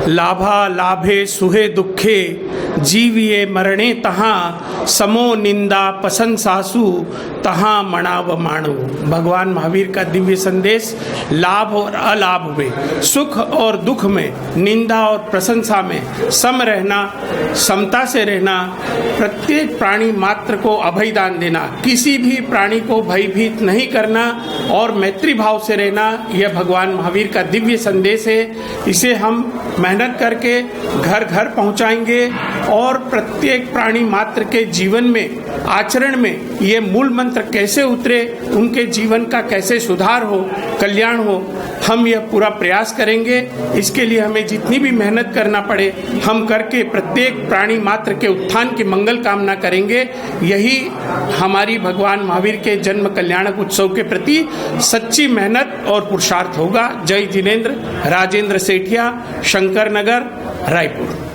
लाभा लाभे सुहे दुखे जीविये मरणे तहाँ समो निंदा प्रशंसासु तहाँ मणाव माणो। भगवान महावीर का दिव्य संदेश लाभ और अलाभ में, सुख और दुख में, निंदा और प्रशंसा में सम रहना, समता से रहना, प्रत्येक प्राणी मात्र को अभय दान देना, किसी भी प्राणी को भयभीत नहीं करना और मैत्री भाव से रहना, यह भगवान महावीर का दिव्य संदेश है। इसे हम मेहनत करके घर घर पहुंचाएंगे और प्रत्येक प्राणी मात्र के जीवन में, आचरण में ये मूल मंत्र कैसे उतरे, उनके जीवन का कैसे सुधार हो, कल्याण हो, हम यह पूरा प्रयास करेंगे। इसके लिए हमें जितनी भी मेहनत करना पड़े हम करके प्रत्येक प्राणी मात्र के उत्थान की मंगल कामना करेंगे। यही हमारी भगवान महावीर के जन्म कल्याणक उत्सव के प्रति सच्ची मेहनत और पुरुषार्थ होगा। जय जिनेंद्र। राजेंद्र सेठिया, शंकर नगर, रायपुर।